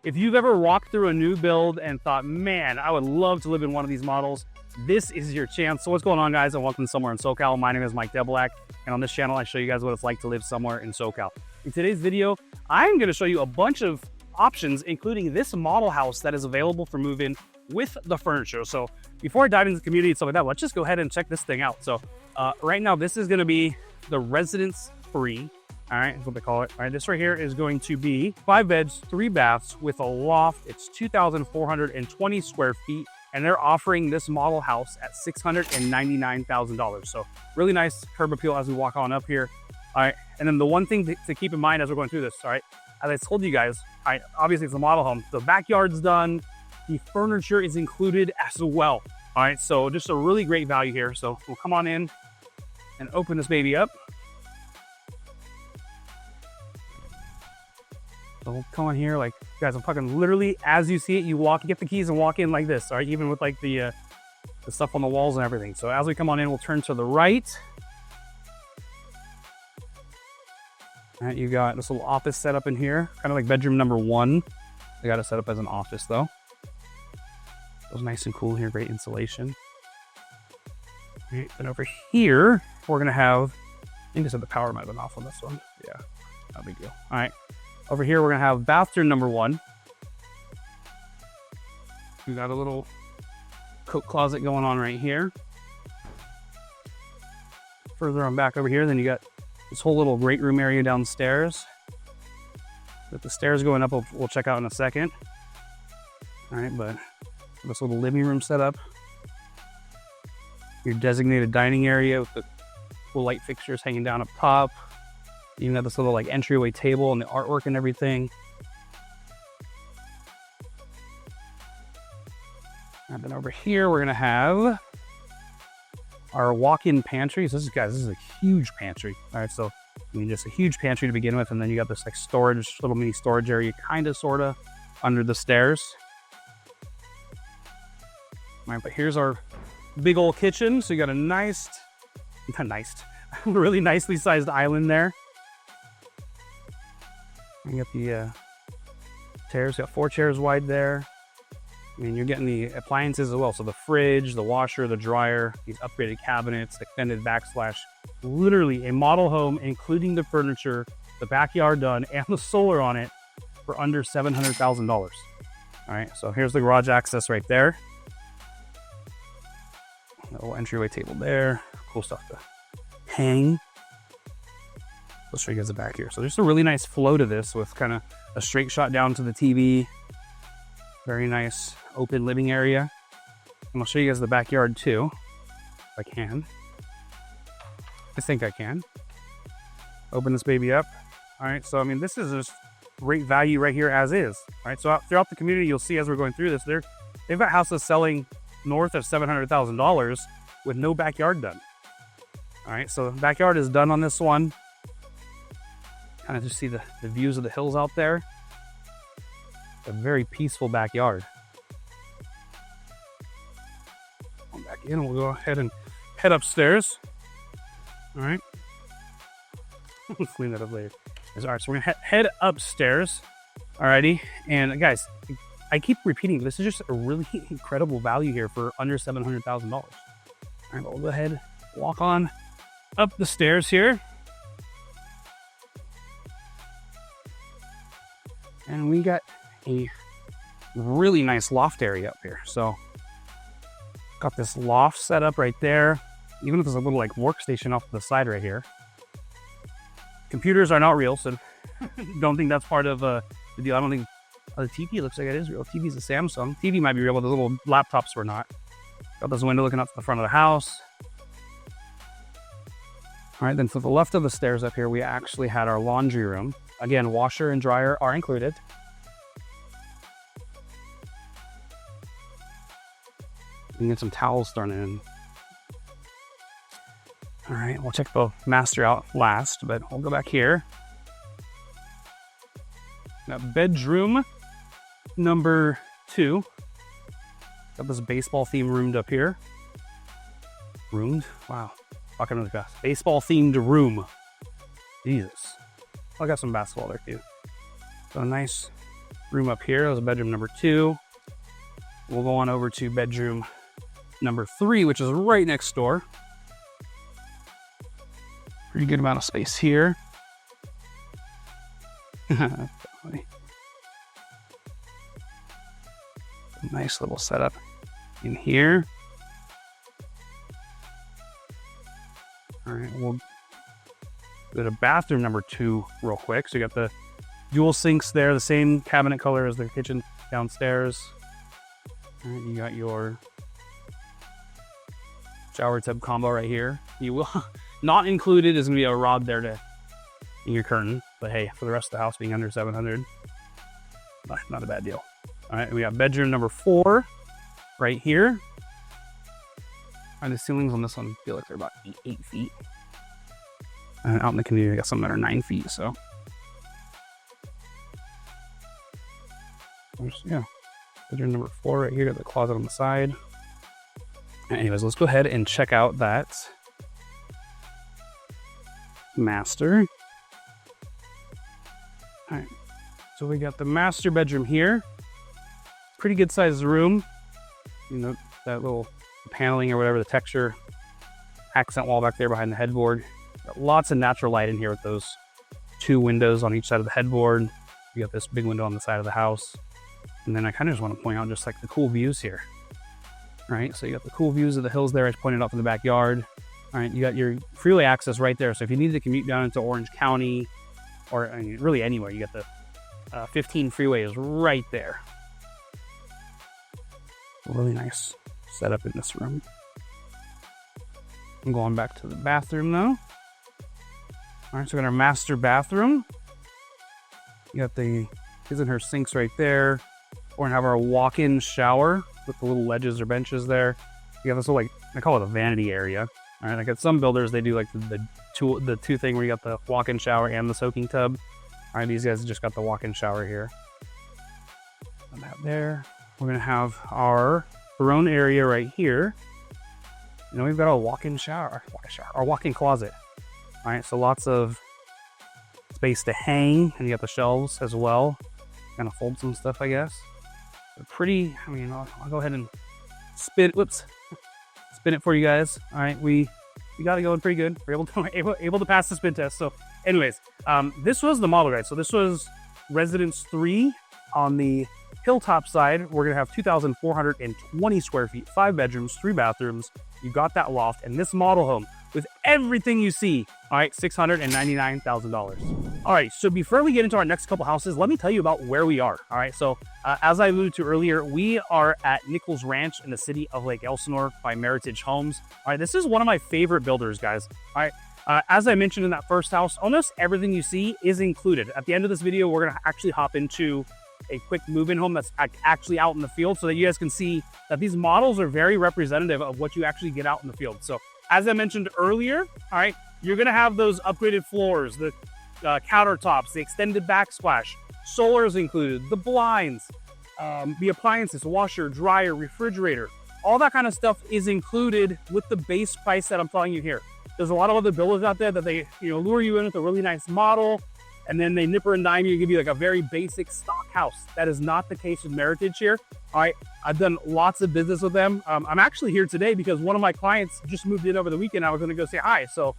if you've ever walked through a new build and thought, man, I would love to live in one of these models, this is your chance. So what's going on, guys, and welcome to Somewhere in SoCal. My name is Mike Debelak, and on this channel, I show you guys what it's like to live somewhere in SoCal. In today's video, I'm gonna show you a bunch of options, including this model house that is available for move-in with the furniture. So before I dive into the community and stuff like that, let's just go ahead and check this thing out. So right now, this is gonna be the residence free. All right, that's what they call it. All right, this right here is going to be 5 beds, 3 baths with a loft. It's 2,420 square feet, and they're offering this model house at $699,000. So really nice curb appeal as we walk on up here. All right, and then the one thing to keep in mind as we're going through this, all right, as I told you guys, all right, obviously it's a model home. The backyard's done. The furniture is included as well. All right, so just a really great value here. So we'll come on in and open this baby up. So we'll come on here, like, guys, I'm talking literally as you see it, you walk, you get the keys and walk in like this, all right? Even with like the stuff on the walls and everything. So as we come on in, we'll turn to the right. All right, you got this little office set up in here, kind of like bedroom number 1. They got it set up as an office though. It was nice and cool here, great insulation. All right, and over here, we're gonna have, I think I said the power might have been off on this one. Yeah, no big deal. All right. Over here, we're gonna have bathroom number 1. We got a little coat closet going on right here. Further on back over here, then you got this whole little great room area downstairs. With the stairs going up, we'll check out in a second. All right, but this little living room setup. Your designated dining area with the cool light fixtures hanging down up top. You even have this little like entryway table and the artwork and everything. And then over here, we're gonna have our walk-in pantry. So this is, guys, this is a huge pantry. All right, so I mean, just a huge pantry to begin with, and then you got this like storage, little mini storage area, kind of, sort of, under the stairs. All right, but here's our big old kitchen. So you got a really nicely sized island there. You got the chairs, you got 4 chairs wide there. I mean, you're getting the appliances as well. So the fridge, the washer, the dryer, these upgraded cabinets, extended backslash, literally a model home, including the furniture, the backyard done, and the solar on it for under $700,000. All right, so here's the garage access right there. A little entryway table there, cool stuff to hang. I'll show you guys the back here. So there's a really nice flow to this with kind of a straight shot down to the TV. Very nice open living area. And I'll show you guys the backyard too, if I can. I think I can. Open this baby up. All right, so I mean, this is just great value right here as is. All right, so throughout the community, you'll see as we're going through this, they've got houses selling north of $700,000 with no backyard done. All right, so the backyard is done on this one. Kind of just see the views of the hills out there. A very peaceful backyard. Come back in, we'll go ahead and head upstairs. All right. We'll clean that up later. All right, so we're gonna head upstairs. Alrighty, and guys, I keep repeating, this is just a really incredible value here for under $700,000. All right, we'll go ahead, walk on up the stairs here. And we got a really nice loft area up here. So got this loft set up right there. Even if there's a little like workstation off to the side right here. Computers are not real, so don't think that's part of the deal. I don't think the TV looks like it is real. TV's a Samsung. TV might be real, but the little laptops were not. Got this window looking out to the front of the house. All right, then to the left of the stairs up here, we actually had our laundry room. Again, washer and dryer are included. You can get some towels thrown in. All right, we'll check the master out last, but we'll go back here. Now, bedroom number 2. Got this baseball theme roomed up here. Roomed? Wow. Talking really fast. Baseball themed room. Jesus. I got some basketball there too. So a nice room up here. That was bedroom number 2. We'll go on over to bedroom number 3, which is right next door. Pretty good amount of space here. Nice little setup in here. All right, we'll go to bathroom number 2 real quick. So you got the dual sinks there, the same cabinet color as the kitchen downstairs. All right, you got your shower tub combo right here. You will not included is gonna be a rod there to in your curtain, but hey, for the rest of the house being under 700, not a bad deal. All right, we got bedroom number 4 right here. And the ceilings on this one feel like they're about 8 feet. And out in the community, I got some that are 9 feet. So, yeah, bedroom number 4 right here. Got the closet on the side. Anyways, let's go ahead and check out that master. All right, so we got the master bedroom here. Pretty good sized room. You know, that little paneling or whatever, the texture accent wall back there behind the headboard. Got lots of natural light in here with those 2 windows on each side of the headboard. You got this big window on the side of the house. And then I kind of just want to point out just like the cool views here. All right, so you got the cool views of the hills there. I just pointed out from the backyard. All right, you got your freeway access right there. So if you need to commute down into Orange County or I mean, really anywhere, you got the 15 freeway is right there. Really nice setup in this room. I'm going back to the bathroom though. All right, so we got our master bathroom. You got the his and her sinks right there. We're gonna have our walk-in shower with the little ledges or benches there. You got this little, like, I call it a vanity area. All right, like at some builders, they do like the two thing where you got the walk-in shower and the soaking tub. All right, these guys just got the walk-in shower here. Put that there. We're gonna have our throne area right here. And then we've got a walk-in shower, our walk-in closet. All right, so lots of space to hang, and you got the shelves as well. Kind of fold some stuff, I guess. But pretty, I mean, I'll go ahead and spin it for you guys. All right, we got it going pretty good. We're able to pass the spin test. So anyways, this was the model, guys. So this was residence 3 on the hilltop side. We're gonna have 2,420 square feet, 5 bedrooms, 3 bathrooms. You got that loft, and this model home with everything you see, all right, $699,000. All right, so before we get into our next couple houses, let me tell you about where we are. All right, so as I alluded to earlier, we are at Nichols Ranch in the city of Lake Elsinore by Meritage Homes. All right, this is one of my favorite builders, guys. All right, as I mentioned in that first house, almost everything you see is included. At the end of this video, we're gonna actually hop into a quick move-in home that's actually out in the field so that you guys can see that these models are very representative of what you actually get out in the field. So as I mentioned earlier, all right, you're gonna have those upgraded floors, the countertops, the extended backsplash, solar is included, the blinds, the appliances, washer, dryer, refrigerator, all that kind of stuff is included with the base price that I'm telling you here. There's a lot of other builders out there that they lure you in with a really nice model, and then they nipper and dime you, give you like a very basic stock house. That is not the case with Meritage here. All right, I've done lots of business with them. I'm actually here today because one of my clients just moved in over the weekend. I was gonna go say hi. So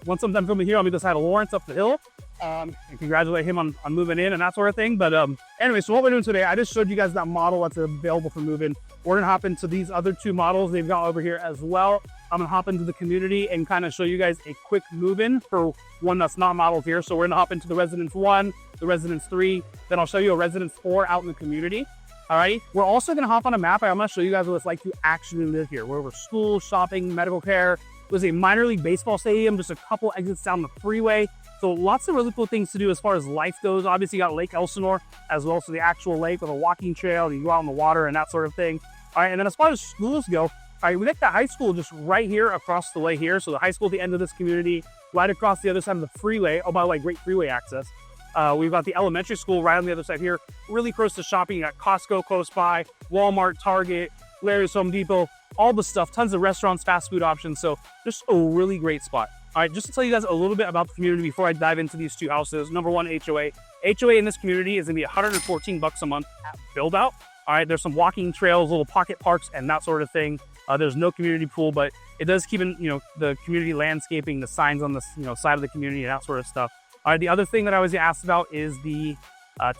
once I'm done filming here, I'll be this side of Lawrence up the hill and congratulate him on moving in and that sort of thing. But anyway, so what we're doing today, I just showed you guys that model that's available for move-in. We're gonna hop into these other 2 models they've got over here as well. I'm gonna hop into the community and kind of show you guys a quick move-in for one that's not modeled here. So we're gonna hop into the residence 1, the residence 3, then I'll show you a residence 4 out in the community. All right, we're also gonna hop on a map. I'm gonna show you guys what it's like to actually live here, where we're school, shopping, medical care. There's a minor league baseball stadium, just a couple exits down the freeway. So lots of really cool things to do as far as life goes. Obviously, you got Lake Elsinore as well, so the actual lake with a walking trail. You go out in the water and that sort of thing. All right, and then as far as schools go, all right, we got the high school just right here across the way here. So the high school at the end of this community, right across the other side of the freeway. Oh, by the way, great freeway access. We've got the elementary school right on the other side here, really close to shopping. You got Costco close by, Walmart, Target, Larry's, Home Depot, all the stuff, tons of restaurants, fast food options. So just a really great spot. All right, just to tell you guys a little bit about the community before I dive into these 2 houses. Number 1, HOA. HOA in this community is gonna be 114 bucks a month at build out. All right, there's some walking trails, little pocket parks, and that sort of thing. There's no community pool, but it does keep in, the community landscaping, the signs on the, side of the community and that sort of stuff. All right, the other thing that I was asked about is the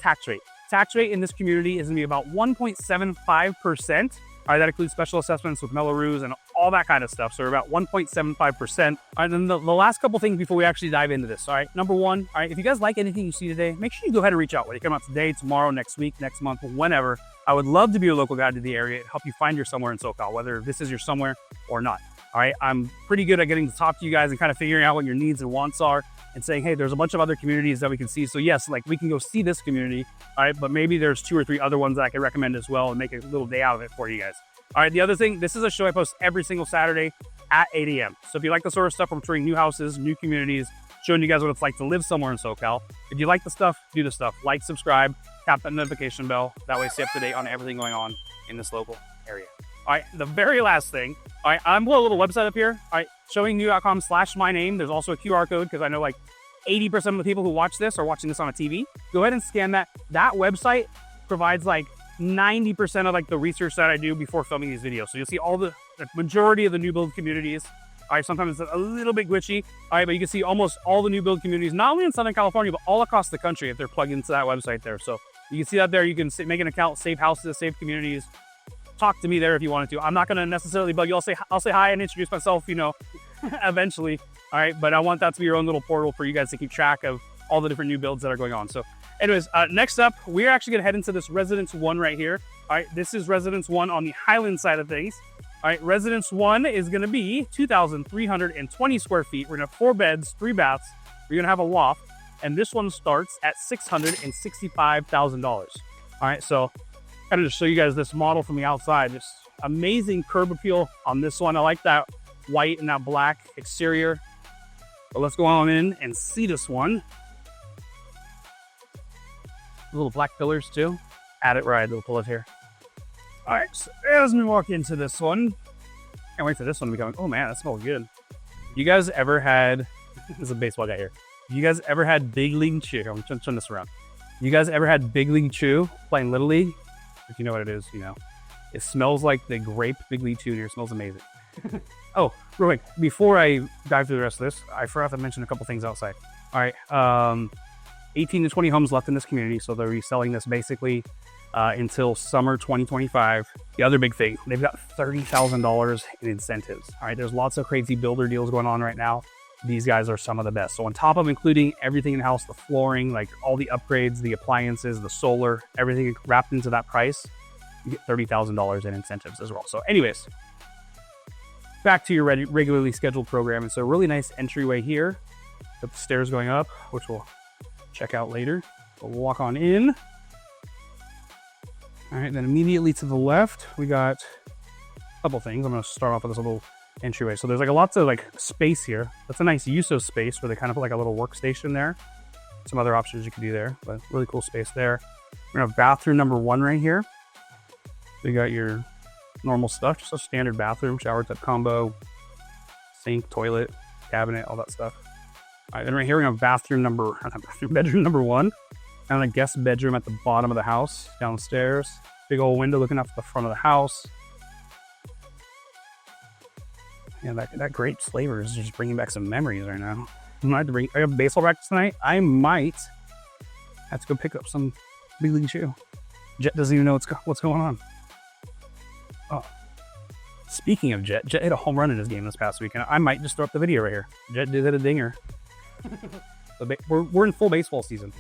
tax rate. Tax rate in this community is gonna be about 1.75%. All right, that includes special assessments with Melrose and all that kind of stuff. So we're about 1.75%. All right, then the last couple things before we actually dive into this. All right, number one, all right, if you guys like anything you see today, make sure you go ahead and reach out. Whether you come out today, tomorrow, next week, next month, whenever. I would love to be your local guide to the area and help you find your somewhere in SoCal, whether this is your somewhere or not. All right, I'm pretty good at getting to talk to you guys and kind of figuring out what your needs and wants are and saying, hey, there's a bunch of other communities that we can see. So yes, like we can go see this community, all right, but maybe there's 2 or 3 other ones that I can recommend as well and make a little day out of it for you guys. All right, the other thing, this is a show I post every single Saturday at 8 a.m. So if you like the sort of stuff, I'm touring new houses, new communities, showing you guys what it's like to live somewhere in SoCal. If you like the stuff, do the stuff. Like, subscribe, tap that notification bell. That way stay up to date on everything going on in this local area. All right, the very last thing, all right, I'm putting a little website up here, all right, showingnew.com/myname. There's also a QR code because I know like 80% of the people who watch this are watching this on a TV. Go ahead and scan that. That website provides like 90% of like the research that I do before filming these videos. So you'll see all the majority of the new build communities. All right, sometimes it's a little bit glitchy. All right, but you can see almost all the new build communities, not only in Southern California, but all across the country if they're plugged into that website there. So you can see that there. You can make an account, save houses, save communities. Talk to me there if you wanted to. I'm not going to necessarily bug you. I'll say hi and introduce myself, eventually. All right, but I want that to be your own little portal for you guys to keep track of all the different new builds that are going on. So anyways, next up, we're actually going to head into this Residence 1 right here. All right, this is Residence 1 on the Highland side of things. All right, Residence 1 is going to be 2,320 square feet. We're going to have 4 beds, 3 baths. We're going to have a loft, and this one starts at $665,000. All right, so kind of just show you guys this model from the outside. Just amazing curb appeal on this one. I like that white and that black exterior. But let's go on in and see this one. Little black pillars too. Add it right, we'll pull it here. All right, so as we walk into this one, can't wait for this one to be going. Oh man, that smells good. You guys ever had, there's a baseball guy here. You guys ever had Big League Chew? I'm going to turn this around. You guys ever had Big League Chew playing Little League? If you know what it is, It smells like the grape Big League Chew here. It smells amazing. Oh, real quick, before I dive through the rest of this, I forgot to mention a couple things outside. All right, 18 to 20 homes left in this community, so they're reselling this basically until summer 2025. The other big thing, they've got $30,000 in incentives. All right, there's lots of crazy builder deals going on right now. These guys are some of the best. So on top of including everything in the house, the flooring, like all the upgrades, the appliances, the solar, everything wrapped into that price, you get $30,000 in incentives as well. So anyways, back to your regularly scheduled program. It's a really nice entryway here. Got the stairs going up, which we'll check out later. But we'll walk on in. All right, then immediately to the left, we got a couple things. I'm gonna start off with this little entryway. So there's like lots of like space here. That's a nice use of space where they kind of put like a little workstation there. Some other options you can do there, but really cool space there. We're gonna have bathroom number 1 right here. So you got your normal stuff, just a standard bathroom, shower tub combo, sink, toilet, cabinet, all that stuff. All right, then right here we have bedroom number 1, and a guest bedroom at the bottom of the house, downstairs. Big old window looking up at the front of the house. Yeah, that grape flavor is just bringing back some memories right now. I have baseball practice tonight. I might have to go pick up some Big League Chew. Jet doesn't even know what's going on. Oh, speaking of Jet hit a home run in his game this past weekend. I might just throw up the video right here. Jet did hit a dinger. We're in full baseball season.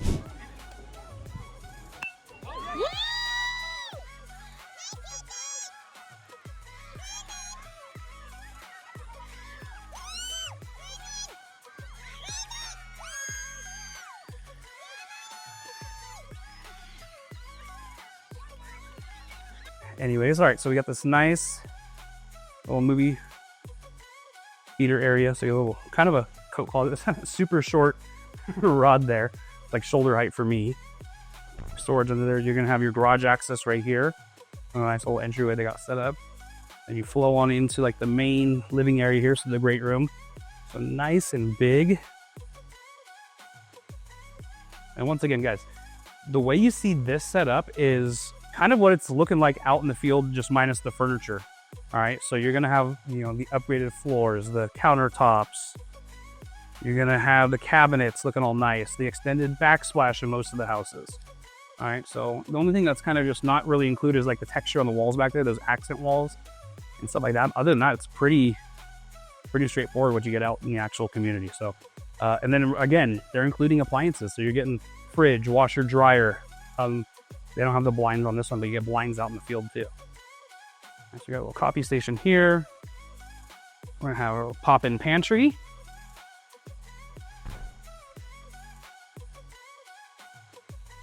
Anyways, all right, so we got this nice little movie theater area. So you have a little kind of a coat closet, super short rod there, like shoulder height for me. Storage under there. You're gonna have your garage access right here. A nice little entryway they got set up, and you flow on into like the main living area here, so the great room. So nice and big. And once again, guys, the way you see this set up is kind of what it's looking like out in the field, just minus the furniture. All right, so you're gonna have, you know, the upgraded floors, the countertops. You're gonna have the cabinets looking all nice, the extended backsplash in most of the houses. All right, so the only thing that's kind of just not really included is like the texture on the walls back there, those accent walls and stuff like that. Other than that, it's pretty straightforward what you get out in the actual community. So, and then again, they're including appliances. So you're getting fridge, washer, dryer. They don't have the blinds on this one, but you get blinds out in the field too. So we got a little coffee station here. We're gonna have a little pop-in pantry.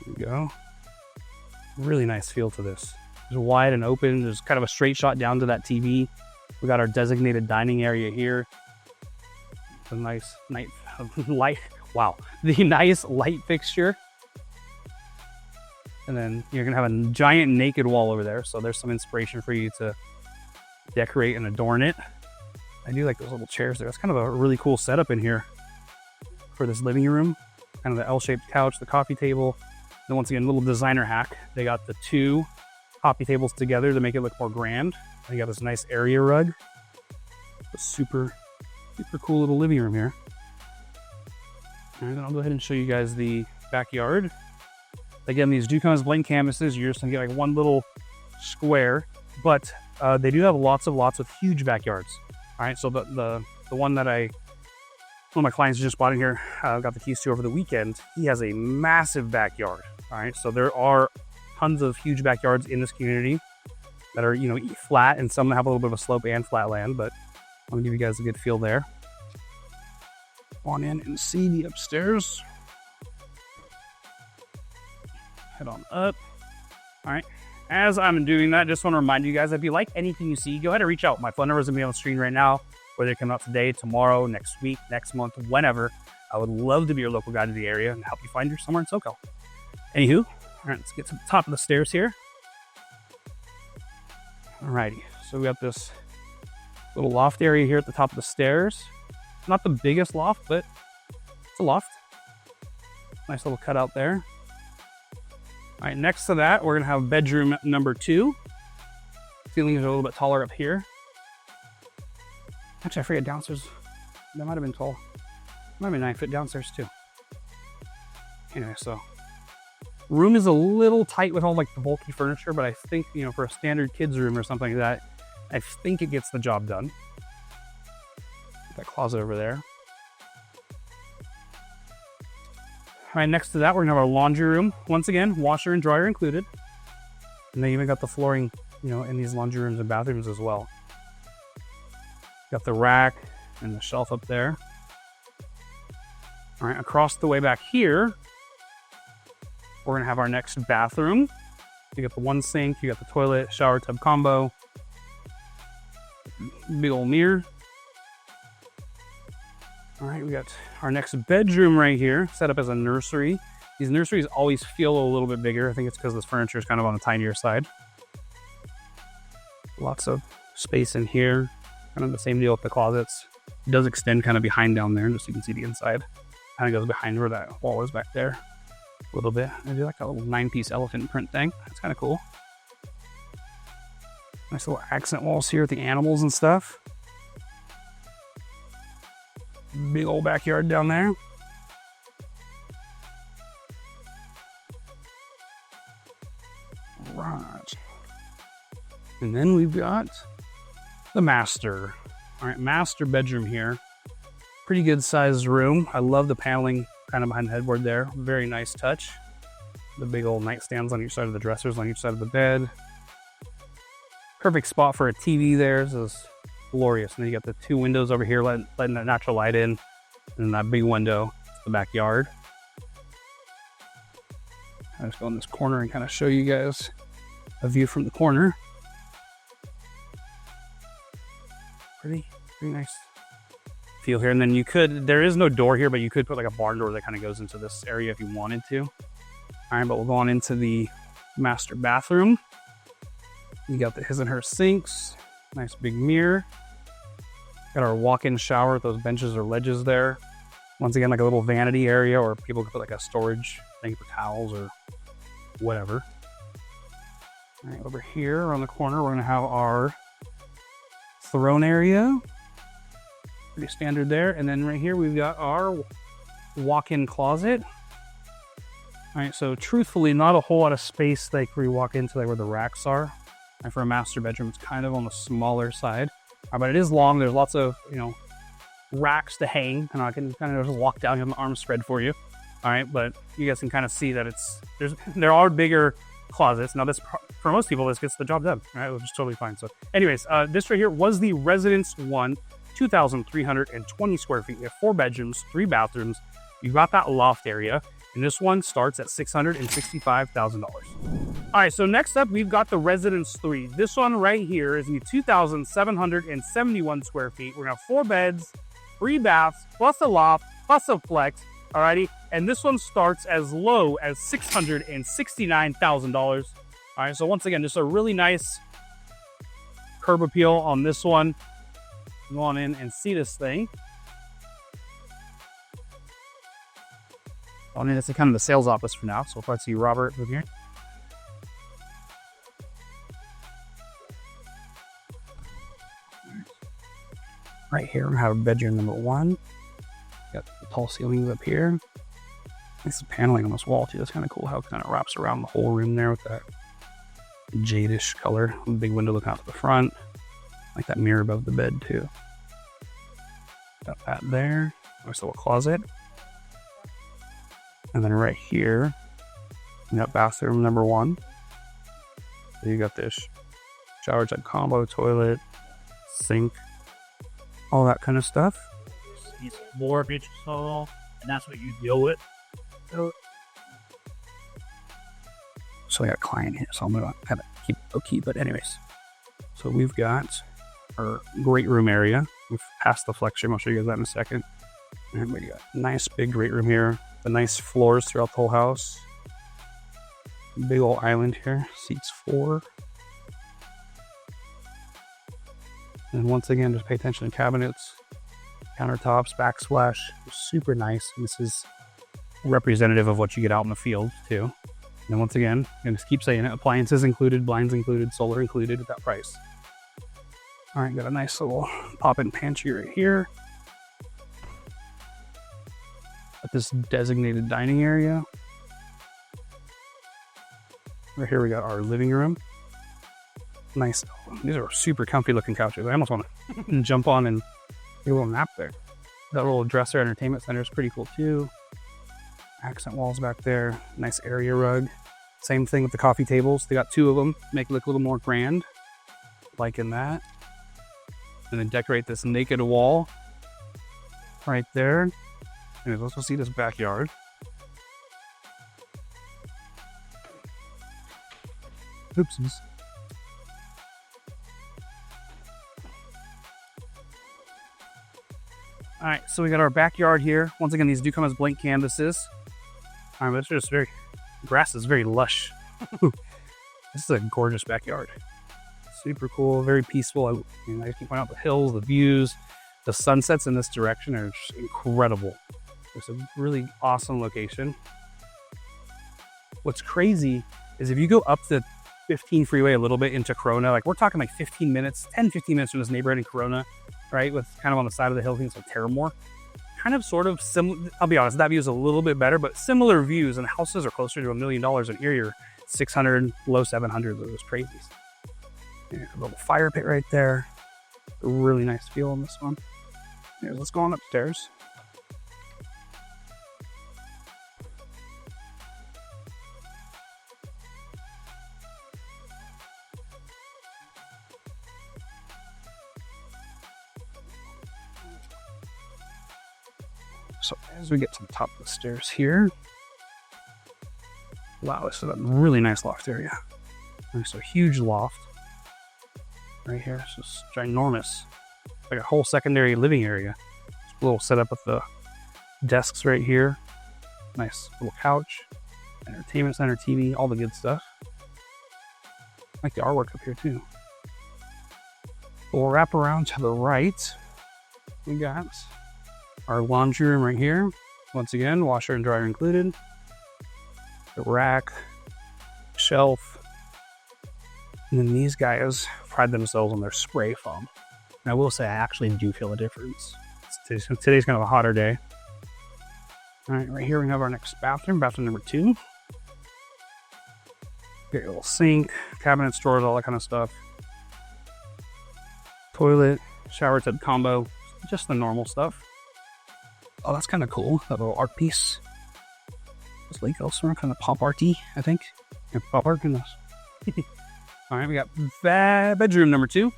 There we go. Really nice feel to this. It's wide and open. There's kind of a straight shot down to that TV. We got our designated dining area here. The nice night light. Wow, the nice light fixture. And then you're gonna have a giant naked wall over there. So there's some inspiration for you to decorate and adorn it. I do like those little chairs there. It's kind of a really cool setup in here for this living room. Kind of the L-shaped couch, the coffee table. Then once again, little designer hack. They got the two coffee tables together to make it look more grand. And you got this nice area rug. A super cool little living room here. And then I'll go ahead and show you guys the backyard. Again, these do come as blank canvases. You're just gonna get like one little square, but they do have lots of huge backyards. All right, so the one that one of my clients just bought in here, got the keys to over the weekend. He has a massive backyard. All right, so there are tons of huge backyards in this community that are, you know, flat, and some have a little bit of a slope and flat land, but I'm gonna give you guys a good feel there. Go on in and see the upstairs. Head on up. All right. As I'm doing that, just want to remind you guys, if you like anything you see, go ahead and reach out. My phone number is going to be on the screen right now, whether it comes out today, tomorrow, next week, next month, whenever. I would love to be your local guide to the area and help you find your somewhere in SoCal. Anywho, all right, let's get to the top of the stairs here. All righty. So we got this little loft area here at the top of the stairs. Not the biggest loft, but it's a loft. Nice little cutout there. All right, next to that, we're gonna have bedroom number 2. Ceilings are a little bit taller up here. Actually, I forget, downstairs, that might have been tall. Might have been 9 foot downstairs too. Anyway, so room is a little tight with all like the bulky furniture, but I think, you know, for a standard kids room or something like that, I think it gets the job done. That closet over there. All right, next to that, we're gonna have our laundry room. Once again, washer and dryer included. And they even got the flooring, you know, in these laundry rooms and bathrooms as well. Got the rack and the shelf up there. All right, across the way back here, we're gonna have our next bathroom. You got the one sink, you got the toilet, shower tub combo. Big old mirror. All right, we got our next bedroom right here, set up as a nursery. These nurseries always feel a little bit bigger. I think it's because this furniture is kind of on the tinier side. Lots of space in here. Kind of the same deal with the closets. It does extend kind of behind down there, just so you can see the inside. Kind of goes behind where that wall is back there a little bit. I do like that little 9-piece elephant print thing. That's kind of cool. Nice little accent walls here with the animals and stuff. Big old backyard down there. Right. And then we've got the master. All right, master bedroom here. Pretty good sized room. I love the paneling kind of behind the headboard there. Very nice touch. The big old nightstands on each side of the dressers, on each side of the bed. Perfect spot for a TV there. This is glorious. And then you got the 2 windows over here letting that natural light in, and then that big window, the backyard. I'll just go in this corner and kind of show you guys a view from the corner. Pretty nice feel here. And then there is no door here, but you could put like a barn door that kind of goes into this area if you wanted to. All right, but we'll go on into the master bathroom. You got the his and her sinks, nice big mirror. Got our walk-in shower with those benches or ledges there. Once again, like a little vanity area, or people could put like a storage thing for towels or whatever. All right, over here on the corner, we're gonna have our throne area. Pretty standard there. And then right here, we've got our walk-in closet. All right, so truthfully, not a whole lot of space like where you walk into, like where the racks are. And for a master bedroom, it's kind of on the smaller side. But it is long. There's lots of, racks to hang, and I can kind of just walk down, have my arms spread for you. All right, but you guys can kind of see that there are bigger closets. Now this, for most people, this gets the job done, right? Which is totally fine. So anyways, this right here was the Residence 1, 2,320 square feet. You have 4 bedrooms, 3 bathrooms. You got that loft area, and this one starts at $665,000. All right, so next up, we've got the Residence 3. This one right here is the 2,771 square feet. We're gonna have 4 beds, 3 baths, plus a loft, plus a flex, alrighty? And this one starts as low as $669,000. All right, so once again, just a really nice curb appeal on this one. Go on in and see this thing. I mean, it's kind of the sales office for now. So if I see Robert over here. Right here, we have bedroom number 1. Got the tall ceilings up here. Nice paneling on this wall too. That's kind of cool how it kind of wraps around the whole room there with that jadish color. Big window looking out to the front. Like that mirror above the bed too. Got that there. Nice little closet. And then right here, we got bathroom number 1. So you got this shower type combo, toilet, sink, all that kind of stuff. These 4 inches tall, and that's what you deal with. So I got a client here, so I'm gonna kind of keep it low key. But anyways, so we've got our great room area. We've passed the flex room. I'll show you guys that in a second. And we got a nice big great room here. The nice floors throughout the whole house. Big old island here. Seats 4. And once again, just pay attention to cabinets, countertops, backsplash. Super nice. And this is representative of what you get out in the field too. And then once again, I'm just keep saying it, appliances included, blinds included, solar included at that price. All right, got a nice little pop-in pantry right here. Got this designated dining area. Right here we got our living room. Nice. These are super comfy looking couches. I almost want to jump on and take a little nap there. That little dresser entertainment center is pretty cool too. Accent walls back there. Nice area rug. Same thing with the coffee tables. They got 2 of them. Make it look a little more grand. Liking that. And then decorate this naked wall right there. And let's go see this backyard. Oopsies. All right, so we got our backyard here. Once again, these do come as blank canvases. All right, but it's just grass is very lush. This is a gorgeous backyard. Super cool, very peaceful. I can point out the hills, the views, the sunsets in this direction are just incredible. It's a really awesome location. What's crazy is if you go up the 15 freeway a little bit into Corona, like we're talking like 15 minutes, 10, 15 minutes from this neighborhood in Corona, right? With kind of on the side of the hill, things like Terramore. Kind of sort of similar, I'll be honest, that view is a little bit better, but similar views, and houses are closer to $1 million, and here you're 600, low 700s, those crazies. Yeah, a little fire pit right there. A really nice feel on this one. Here, let's go on upstairs. So as we get to the top of the stairs here, wow, this is a really nice loft area. Nice, a huge loft right here. It's just ginormous, like a whole secondary living area. Just a little setup with the desks right here. Nice little couch, entertainment center, TV, all the good stuff. I like the artwork up here too. We'll wrap around to the right. We got our laundry room right here. Once again, washer and dryer included. The rack, shelf, and then these guys pride themselves on their spray foam. And I will say I actually do feel a difference. Today's kind of a hotter day. All right, right here we have our next bathroom, bathroom number 2. Get a little sink, cabinet storage, all that kind of stuff. Toilet, shower tub combo, just the normal stuff. Oh, that's kind of cool, that little art piece. This Lake Elsinore, kind of pop arty, I think. Yeah, pop art, goodness. All right, we got bedroom number 2.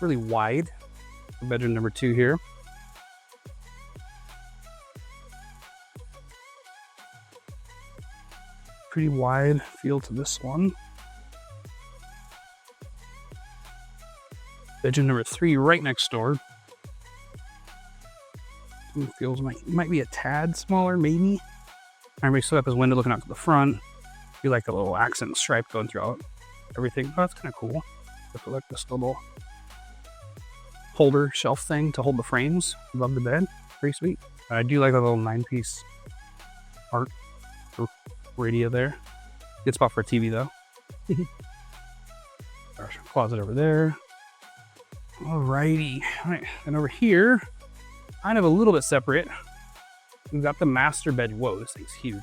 Really wide. Bedroom number 2 here. Pretty wide feel to this one. Bedroom number 3 right next door. Feels might be a tad smaller, maybe. And we still got this window looking out to the front. You like a little accent stripe going throughout everything. Oh, that's kind of cool. Put like this little holder shelf thing to hold the frames above the bed. Pretty sweet. I do like a little 9-piece art radio there. Good spot for a TV though. Closet over there. Alrighty. All right. And over here, kind of a little bit separate, we've got the master bed. Whoa, this thing's huge.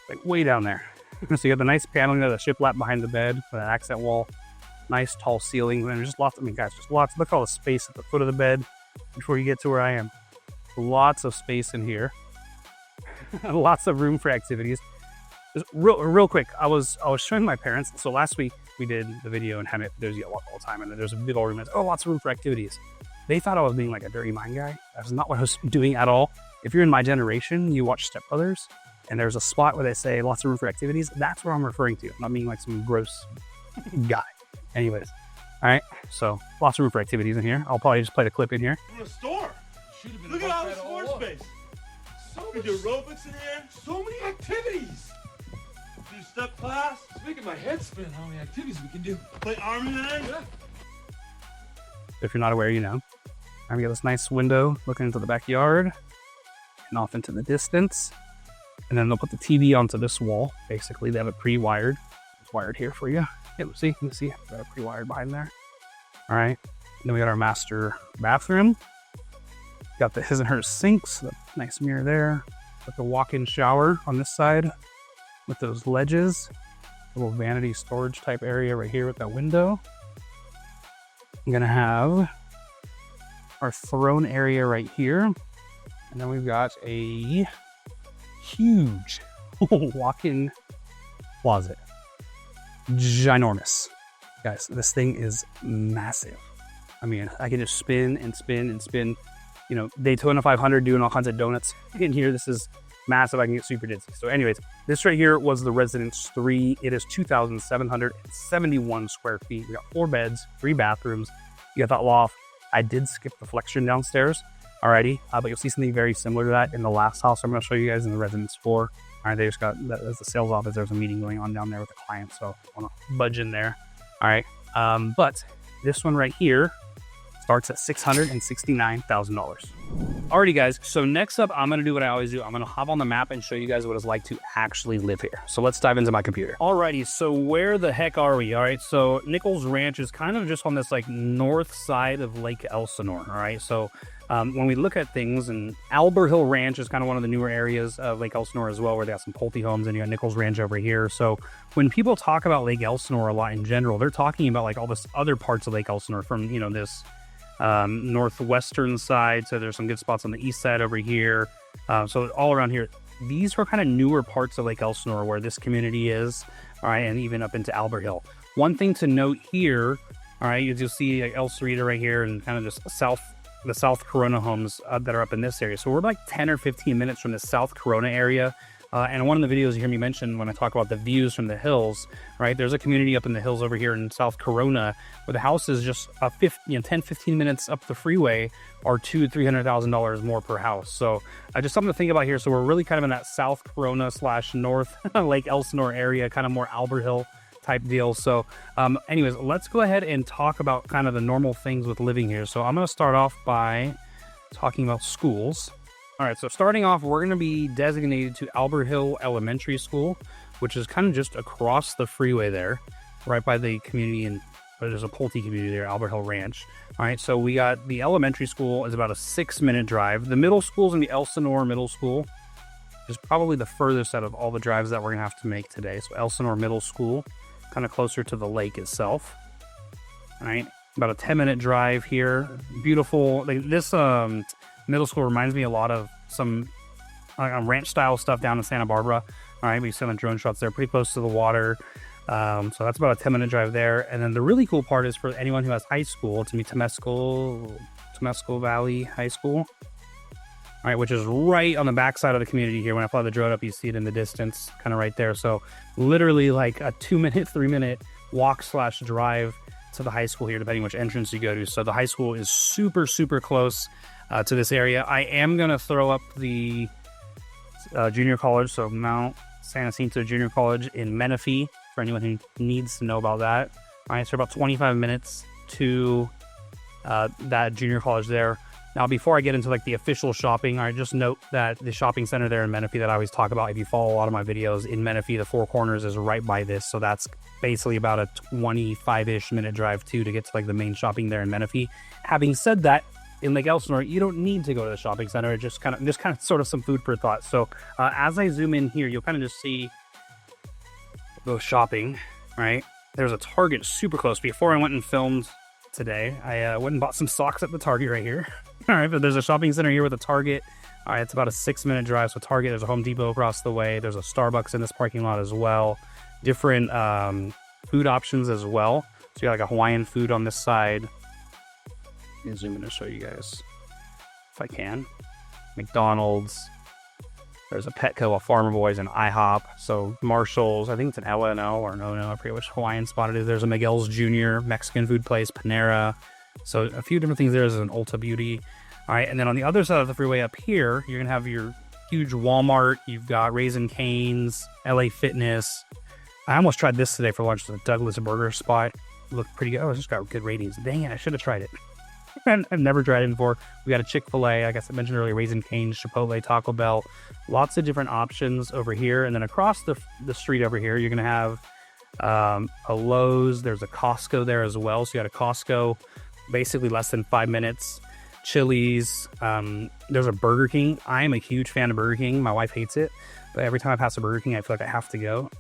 Like way down there. So you got the nice paneling there, the shiplap behind the bed, with that accent wall. Nice tall ceiling, and just lots, I mean guys, just lots, look at all the space at the foot of the bed before you get to where I am. Lots of space in here. Lots of room for activities. Just real quick, I was showing my parents, so last week we did the video and had it, there's a lot all the time, and then there's a big old room that's, oh, lots of room for activities. They thought I was being like a dirty mind guy. That's not what I was doing at all. If you're in my generation, you watch Step Brothers, and there's a spot where they say lots of room for activities. That's what I'm referring to. I'm not being like some gross guy. Anyways, all right. So lots of room for activities in here. I'll probably just play the clip in here. From a store. Look at all this floor space. So much aerobics in here. So many activities. Do step class. It's making my head spin how many activities we can do. Play army man. Yeah. If you're not aware, you know. And we got this nice window looking into the backyard and off into the distance. And then they'll put the TV onto this wall. Basically, they have it pre-wired. It's wired here for you. Yeah, let's see. You can see got it pre-wired behind there. All right. And then we got our master bathroom. Got the his and hers sinks. The nice mirror there. Got the walk-in shower on this side with those ledges. Little vanity storage type area right here with that window. I'm gonna have our throne area right here. And then we've got a huge walk-in closet. Ginormous. Guys, this thing is massive. I mean, I can just spin and spin and spin. You know, Daytona 500 doing all kinds of donuts in here. This is massive. I can get super dizzy. So anyways, this right here was the Residence 3. It is 2,771 square feet. We got 4 beds, 3 bathrooms. You got that loft. I did skip the flexion downstairs already, but you'll see something very similar to that in the last house I'm going to show you guys in the Residence 4. All right, they just got, as the sales office, there's a meeting going on down there with the client, so I want to budge in there. All right, but this one right here starts at $669,000. Alrighty guys, so next up, I'm gonna do what I always do. I'm gonna hop on the map and show you guys what it's like to actually live here. So let's dive into my computer. Alrighty, so where the heck are we? All right, so Nichols Ranch is kind of just on this like north side of Lake Elsinore. All right, so when we look at things, and Albert Hill Ranch is kind of one of the newer areas of Lake Elsinore as well, where they got some Pulte homes, and you got Nichols Ranch over here. So when people talk about Lake Elsinore a lot in general, they're talking about like all this other parts of Lake Elsinore from, you know, this northwestern side. So there's some good spots on the east side over here. So all around here, these are kind of newer parts of Lake Elsinore where this community is, all right, and even up into Albert Hill. One thing to note here, all right, is you'll see like El Cerrito right here and kind of just the South Corona homes that are up in this area. So we're like 10 or 15 minutes from the South Corona area. And one of the videos you hear me mention when I talk about the views from the hills, right? There's a community up in the hills over here in South Corona where the house is just 10, 15 minutes up the freeway or $200,000-$300,000 more per house. So just something to think about here. So we're really kind of in that South Corona / North Lake Elsinore area, kind of more Albert Hill type deal. So anyways, let's go ahead and talk about kind of the normal things with living here. So I'm going to start off by talking about schools. All right, so starting off, we're going to be designated to Albert Hill Elementary School, which is kind of just across the freeway there, right by the community, and there's a Pulte community there, Albert Hill Ranch. All right, so we got the elementary school is about a 6-minute drive. The middle school's in the Elsinore Middle School, is probably the furthest out of all the drives that we're going to have to make today. So Elsinore Middle School, kind of closer to the lake itself. All right, about a 10-minute drive here. Beautiful. This middle school reminds me a lot of some ranch style stuff down in Santa Barbara. All right, we sent on drone shots there, pretty close to the water. So that's about a 10-minute drive there. And then the really cool part is for anyone who has high school, it's going to be Temescal Valley High School. All right, which is right on the backside of the community here. When I fly the drone up, you see it in the distance, kind of right there. So literally like a 2-minute, 3-minute walk/drive to the high school here, depending which entrance you go to. So the high school is super, super close to this area. I am going to throw up the junior college, so Mount San Jacinto Junior College in Menifee, for anyone who needs to know about that. All right, so about 25 minutes to that junior college there. Now, before I get into like the official shopping, I just note that the shopping center there in Menifee that I always talk about, if you follow a lot of my videos in Menifee, the Four Corners is right by this. So that's basically about a 25-ish minute drive too to get to like the main shopping there in Menifee. Having said that, in Lake Elsinore, you don't need to go to the shopping center. Just kind of sort of some food for thought. So as I zoom in here, you'll kind of just see go shopping, right? There's a Target super close. Before I went and filmed today, I went and bought some socks at the Target right here. All right, but there's a shopping center here with a Target. All right, it's about a 6-minute drive. So Target, there's a Home Depot across the way. There's a Starbucks in this parking lot as well. Different food options as well. So you got like a Hawaiian food on this side. Let me zoom in to show you guys if I can. McDonald's. There's a Petco, a Farmer Boys, and IHOP. So Marshall's, I think it's an LNO or an ONO, I forget which Hawaiian spot it is. There's a Miguel's Jr. Mexican food place, Panera. So a few different things there. There's an Ulta Beauty. All right, and then on the other side of the freeway up here, you're going to have your huge Walmart. You've got Raising Cane's, LA Fitness. I almost tried this today for lunch, the Douglas Burger spot. Looked pretty good. Oh, it's just got good ratings. Dang it, I should have tried it. I've never tried it before. We got a Chick-fil-A, I guess I mentioned earlier, Raising Cane's, Chipotle, Taco Bell. Lots of different options over here. And then across the street over here, you're going to have a Lowe's. There's a Costco there as well. So you got a Costco, basically less than 5 minutes. Chili's. There's a Burger King. I am a huge fan of Burger King. My wife hates it. But every time I pass a Burger King, I feel like I have to go.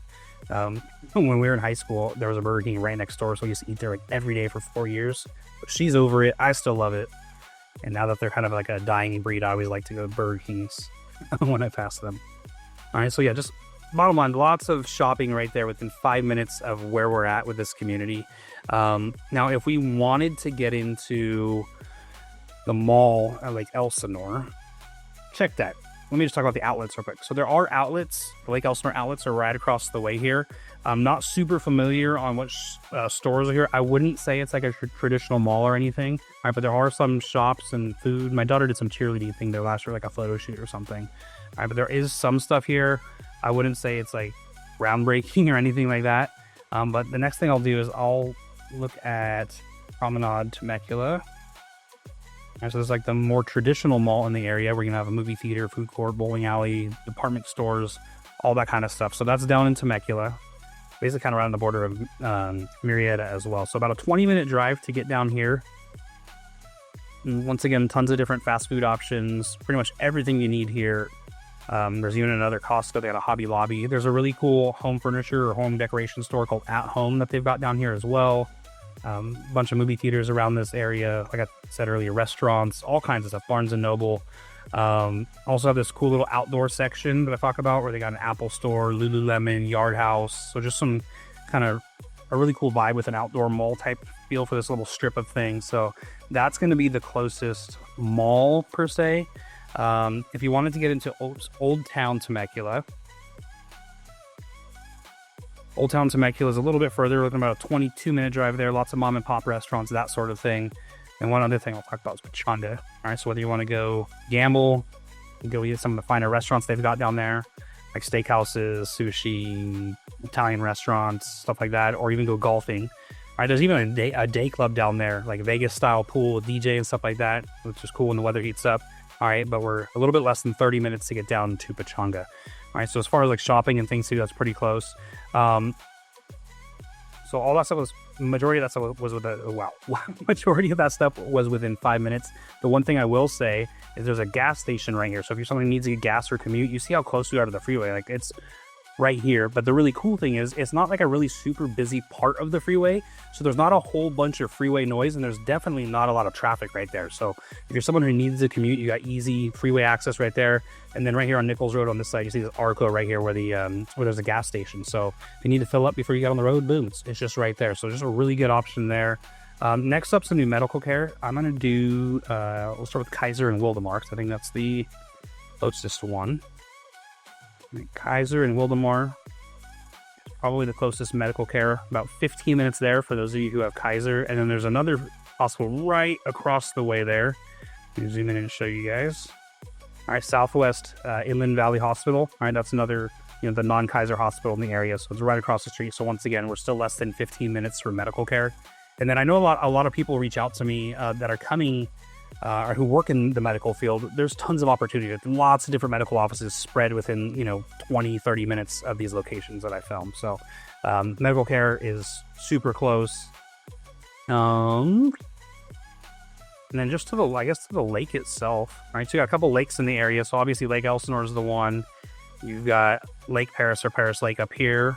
When we were in high school, there was a Burger King right next door, so we used to eat there like every day for 4 years. But she's over it. I still love it. And now that they're kind of like a dying breed, I always like to go to Burger King's when I pass them. All right, so yeah, just bottom line, lots of shopping right there within 5 minutes of where we're at with this community. Now, if we wanted to get into the mall at Lake Elsinore, check that. Let me just talk about the outlets real quick. So there are outlets. The Lake Elsinore outlets are right across the way here. I'm not super familiar on what stores are here. I wouldn't say it's like a traditional mall or anything. All right, but there are some shops and food. My daughter did some cheerleading thing there last year, like a photo shoot or something. All right, but there is some stuff here. I wouldn't say it's like groundbreaking or anything like that. But the next thing I'll do is I'll look at Promenade Temecula. So there's like the more traditional mall in the area. We're going to have a movie theater, food court, bowling alley, department stores, all that kind of stuff. So that's down in Temecula, basically kind of around the border of Murrieta as well. So about a 20-minute drive to get down here. And once again, tons of different fast food options, pretty much everything you need here. There's even another Costco. They got a Hobby Lobby. There's a really cool home furniture or home decoration store called At Home that they've got down here as well. Bunch of movie theaters around this area, like I said earlier, restaurants, all kinds of stuff, Barnes & Noble. Also have this cool little outdoor section that I talk about where they got an Apple store, Lululemon, Yard House. So just some kind of a really cool vibe with an outdoor mall type feel for this little strip of things. So that's going to be the closest mall per se. If you wanted to get into Old Town Temecula, Old Town Temecula is a little bit further, looking about a 22-minute drive there. Lots of mom and pop restaurants, that sort of thing. And one other thing I'll talk about is Pachanga. All right, so whether you want to go gamble, go eat at some of the finer restaurants they've got down there, like steakhouses, sushi, Italian restaurants, stuff like that, or even go golfing. All right, there's even a day club down there, like Vegas-style pool with DJ and stuff like that, which is cool when the weather heats up. All right, but we're a little bit less than 30 minutes to get down to Pechanga. All right, so as far as like shopping and things too, that's pretty close. So all that stuff was, majority of that stuff was with majority of that stuff was within 5 minutes. The one thing I will say is there's a gas station right here. So if you're someone who needs to get gas or commute, you see how close we are to the freeway. Like it's right here. But the really cool thing is it's not like a really super busy part of the freeway. So there's not a whole bunch of freeway noise, and there's definitely not a lot of traffic right there. So if you're someone who needs to commute, you got easy freeway access right there. And then right here on Nichols Road on this side, you see this Arco right here where the where there's a gas station. So if you need to fill up before you get on the road, boom, it's just right there. So just a really good option there. Next up, some new medical care. I'm gonna do we'll start with Kaiser and Wildemar, because I think that's the closest one. Kaiser and Wildemar, probably the closest medical care. About 15 minutes there for those of you who have Kaiser. And then there's another hospital right across the way there. Let me zoom in and show you guys. All right, Southwest Inland Valley Hospital. All right, that's another, the non-Kaiser hospital in the area. So it's right across the street. So once again, we're still less than 15 minutes for medical care. And then I know a lot of people reach out to me that are coming or who work in the medical field. There's tons of opportunity. There's lots of different medical offices spread within, 20, 30 minutes of these locations that I film. So medical care is super close. And then just to the lake itself. All right, so you got a couple lakes in the area. So obviously Lake Elsinore is the one. You've got Lake Paris or Paris Lake up here,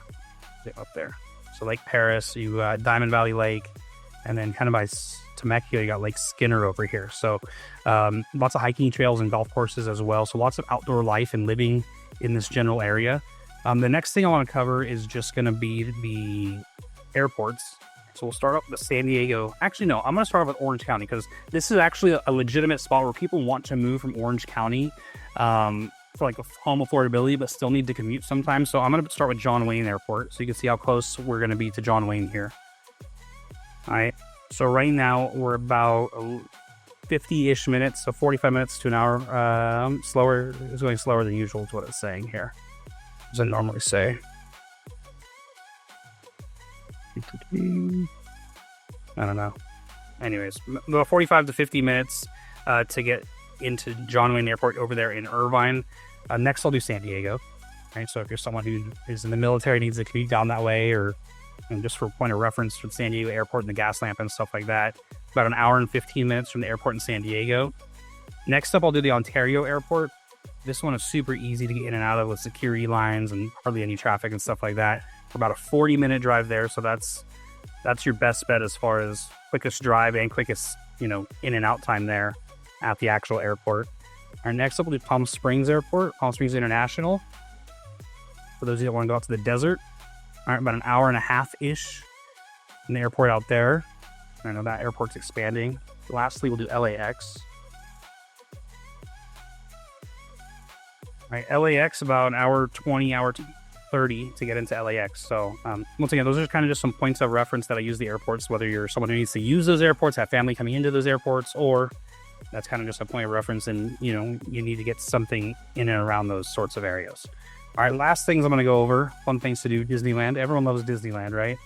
up there. So Lake Paris, you got Diamond Valley Lake, and then kind of by Temecula, you got Lake Skinner over here. So lots of hiking trails and golf courses as well. So lots of outdoor life and living in this general area. The next thing I want to cover is just going to be the airports. So we'll start off with San Diego. Actually, no, I'm going to start off with Orange County, because this is actually a legitimate spot where people want to move from Orange County for like home affordability, but still need to commute sometimes. So I'm going to start with John Wayne Airport, so you can see how close we're going to be to John Wayne here. All right. So right now we're about 50-ish minutes, so 45 minutes to an hour. Slower. It's going slower than usual is what it's saying here. As I normally say. I don't know. Anyways, about 45 to 50 minutes to get into John Wayne Airport over there in Irvine. Next, I'll do San Diego. Right, so if you're someone who is in the military, needs to commute down that way, or just for point of reference, from San Diego Airport and the gas lamp and stuff like that, about an hour and 15 minutes from the airport in San Diego. Next up, I'll do the Ontario Airport. This one is super easy to get in and out of with security lines and hardly any traffic and stuff like that. For about a 40-minute drive there, so that's your best bet as far as quickest drive and quickest, in and out time there at the actual airport. Our next up, we'll do Palm Springs Airport, Palm Springs International. For those of you that want to go out to the desert. All right, about an hour and a half-ish in the airport out there. I know that airport's expanding. Lastly, we'll do LAX. All right, LAX, about an hour 20, hour 30 to get into LAX. So once again, those are kind of just some points of reference that I use the airports, whether you're someone who needs to use those airports, have family coming into those airports, or that's kind of just a point of reference and, you need to get something in and around those sorts of areas. All right, last things I'm going to go over. Fun things to do, Disneyland. Everyone loves Disneyland, right?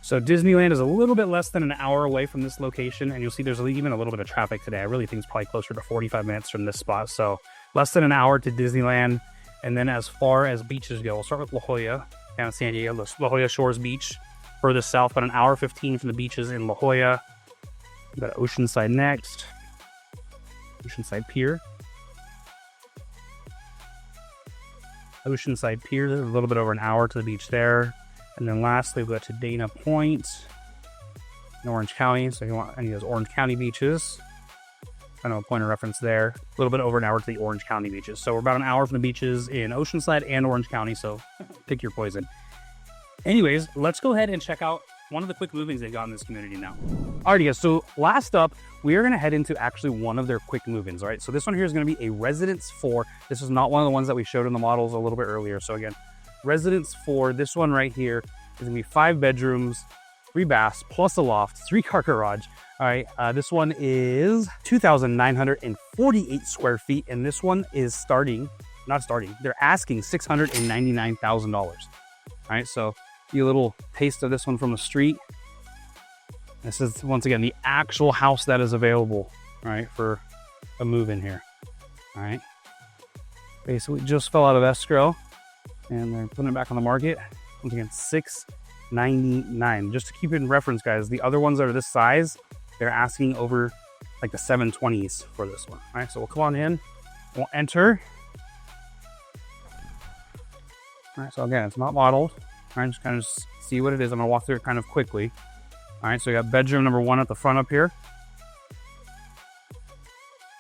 So Disneyland is a little bit less than an hour away from this location, and you'll see there's even a little bit of traffic today. I really think it's probably closer to 45 minutes from this spot. So less than an hour to Disneyland. And then as far as beaches go, we'll start with La Jolla, down in San Diego. La Jolla Shores Beach, further south, about an hour 15 from the beaches in La Jolla. We've got Oceanside next. Oceanside Pier. Oceanside Pier, a little bit over an hour to the beach there. And then lastly, we'll go to Dana Point in Orange County. So if you want any of those Orange County beaches, kind of a point of reference there. A little bit over an hour to the Orange County beaches. So we're about an hour from the beaches in Oceanside and Orange County. So pick your poison. Anyways, let's go ahead and check out one of the quick move-ins they've got in this community now. Alrighty guys, so last up, we are gonna head into actually one of their quick move-ins, all right? So this one here is gonna be a Residence 4. This is not one of the ones that we showed in the models a little bit earlier. So again, Residence 4, this one right here is gonna be 5 bedrooms, 3 baths, plus a loft, 3-car garage. All right, this one is 2,948 square feet, and this one is they're asking $699,000. All right, so a little taste of this one from the street. This is, once again, the actual house that is available, all right, for a move in here. All right. Basically just fell out of escrow and they're putting it back on the market. Once again, $699. Just to keep it in reference, guys, the other ones that are this size, they're asking over like the 720s for this one. All right, so we'll come on in, we'll enter. All right, so again, it's not modeled. All right, just kind of see what it is. I'm gonna walk through it kind of quickly. All right, so we got bedroom number 1 at the front up here.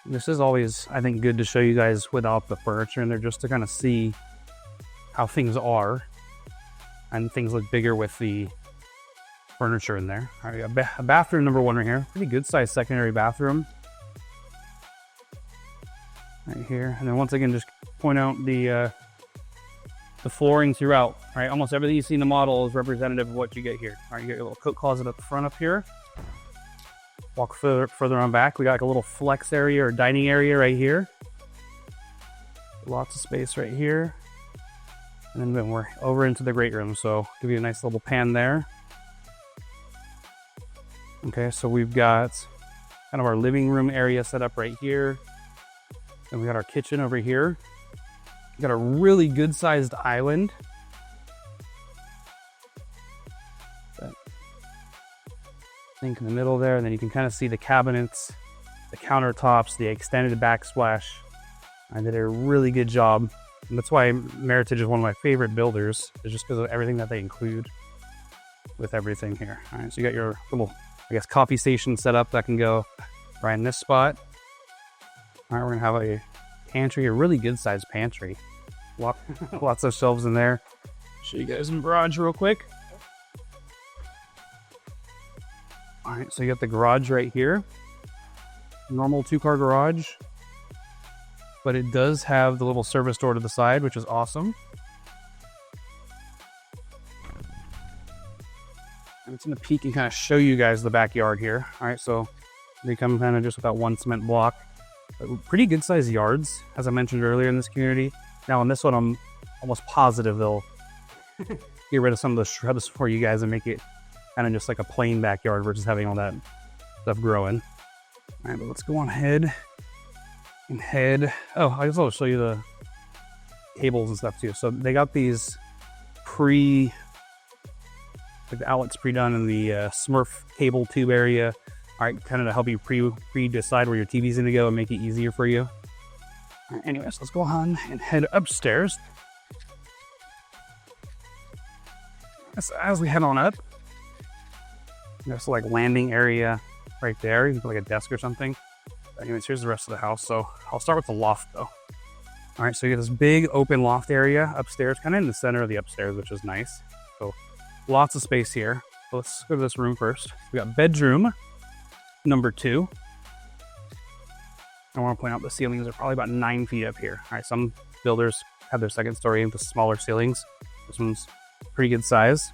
This is always, I think, good to show you guys without the furniture in there, just to kind of see how things are. And things look bigger with the furniture in there. All right, we got a bathroom number 1 right here. Pretty good sized secondary bathroom. Right here. And then once again, just point out the flooring throughout. All right, almost everything you see in the model is representative of what you get here. All right, you get your little coat closet at the front up here. Walk further on back. We got like a little flex area or dining area right here. Lots of space right here. And then we're over into the great room. So give you a nice little pan there. Okay, so we've got kind of our living room area set up right here. And we got our kitchen over here. We got a really good sized island. Sink in the middle there, and then you can kind of see the cabinets, the countertops, the extended backsplash. I did a really good job. And that's why Meritage is one of my favorite builders, is just because of everything that they include with everything here. All right, so you got your little, I guess, coffee station set up that can go right in this spot. All right, we're gonna have a pantry, a really good sized pantry. Lots of shelves in there. Show you guys in garage real quick. All right, so you got the garage right here. Normal 2-car garage. But it does have the little service door to the side, which is awesome. I'm just gonna peek and kind of show you guys the backyard here. All right, so they come kind of just with that 1 cement block. But pretty good sized yards, as I mentioned earlier in this community. Now on this one, I'm almost positive they'll get rid of some of the shrubs for you guys and make it kind of just like a plain backyard versus having all that stuff growing. All right, but let's go on ahead and head. Oh, I guess I'll show you the cables and stuff too. So they got these like the outlets pre-done in the Smurf cable tube area. All right, kind of to help you pre-decide where your TV's gonna go and make it easier for you. All right, anyways, let's go on and head upstairs. As we head on up, there's like landing area right there. You can put like a desk or something. Anyways, here's the rest of the house. So I'll start with the loft though. All right, so you get this big open loft area upstairs, kind of in the center of the upstairs, which is nice. So lots of space here. So let's go to this room first. We got bedroom number 2. I want to point out the ceilings are probably about 9 feet up here. All right, some builders have their second story with smaller ceilings. This one's pretty good size.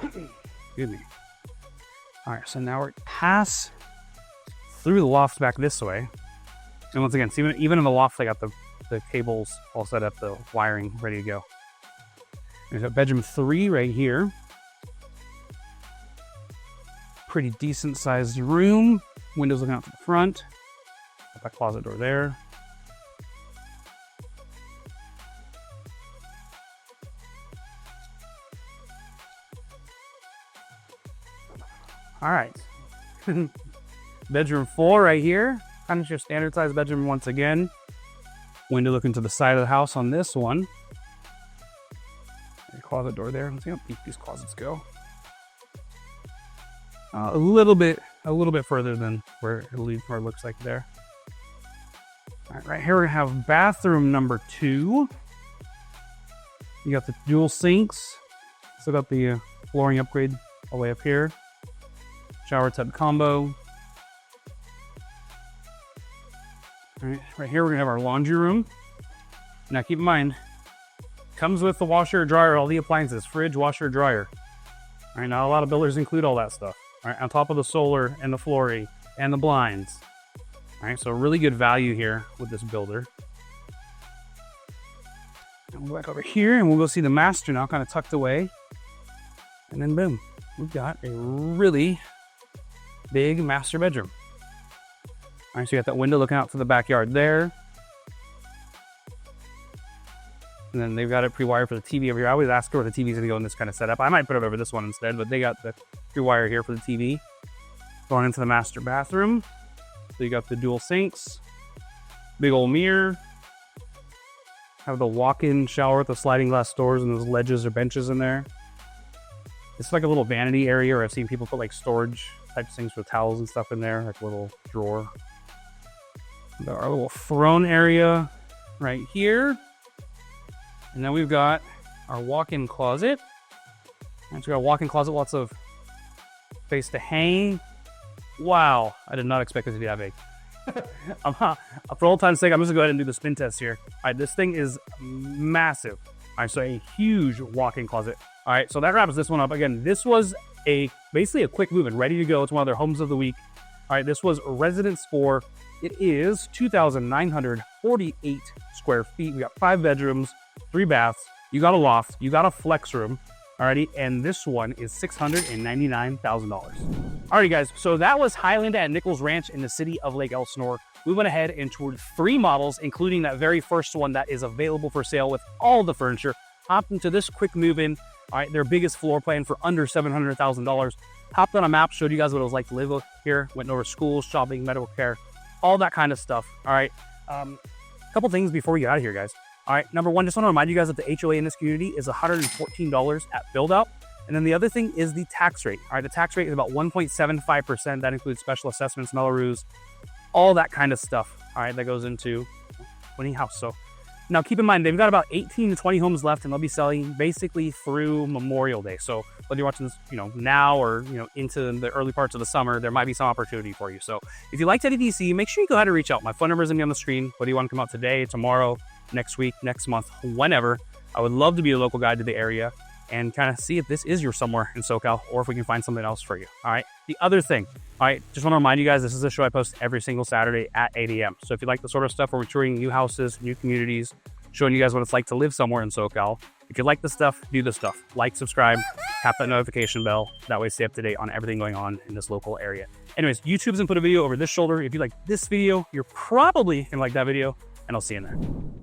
Excuse me. All right, so now we're pass through the loft back this way. And once again, see, even in the loft, they got the cables all set up, the wiring ready to go. There's a bedroom 3 right here. Pretty decent sized room. Windows looking out to the front. Got that closet door there. All right. Bedroom 4 right here. Kind of your standard size bedroom once again. Window looking to the side of the house on this one. Closet door there. Let's see how deep these closets go. A little bit further than where it looks like there. All right, right here we're gonna have bathroom number 2. You got the dual sinks. Still got the flooring upgrade all the way up here. Shower tub combo. All right here we're gonna have our laundry room. Now keep in mind, comes with the washer, dryer, all the appliances, fridge, washer, dryer. All right, now a lot of builders include all that stuff. All right, on top of the solar and the flooring and the blinds. All right, so really good value here with this builder. And we'll go back over here and we'll go see the master now, kind of tucked away. And then boom, we've got a really big master bedroom. All right, so you got that window looking out to the backyard there. And then they've got it pre-wired for the TV over here. I always ask where the TV's gonna go in this kind of setup. I might put it over this one instead, but they got the pre-wire here for the TV. Going into the master bathroom. So you got the dual sinks, big old mirror. Have the walk-in shower with the sliding glass doors and those ledges or benches in there. It's like a little vanity area, or I've seen people put like storage type things with towels and stuff in there, like a little drawer. Got our little throne area right here. And then we've got our walk-in closet. And so we got a walk-in closet, lots of space to hang. Wow, I did not expect this to be that big. For old time's sake, I'm just gonna go ahead and do the spin test here. All right, this thing is massive. All right, so a huge walk-in closet. All right, so that wraps this one up. Again, this was basically a quick move and ready to go. It's one of their homes of the week. All right, this was Residence 4. It is 2,948 square feet. We got 5 bedrooms, 3 baths. You got a loft, you got a flex room. Alrighty, and this one is $699,000. Alrighty guys, so that was Highland at Nichols Ranch in the city of Lake Elsinore. We went ahead and toured 3 models, including that very first one that is available for sale with all the furniture. Hopped into this quick move-in. All right, their biggest floor plan for under $700,000. Hopped on a map, showed you guys what it was like to live here. Went over schools, shopping, medical care, all that kind of stuff. All right, a couple things before we get out of here, guys. All right, number one, just want to remind you guys that the HOA in this community is $114 at build out. And then the other thing is the tax rate. All right, the tax rate is about 1.75%. That includes special assessments, Melrose, all that kind of stuff. All right, that goes into winning house. So now keep in mind, they've got about 18 to 20 homes left, and they'll be selling basically through Memorial Day. So whether you're watching this, now or, into the early parts of the summer, there might be some opportunity for you. So if you liked Eddie DC, make sure you go ahead and reach out. My phone number is gonna be on the screen. Whether you want to come out today, tomorrow, next week, next month, whenever. I would love to be a local guide to the area and kind of see if this is your somewhere in SoCal, or if we can find something else for you. All right. The other thing, all right, just want to remind you guys, this is a show I post every single Saturday at 8 a.m. So if you like the sort of stuff where we're touring new houses, new communities, showing you guys what it's like to live somewhere in SoCal, if you like the stuff, do the stuff. Like, subscribe, tap that notification bell. That way stay up to date on everything going on in this local area. Anyways, YouTube's gonna put a video over this shoulder. If you like this video, you're probably gonna like that video, and I'll see you in there.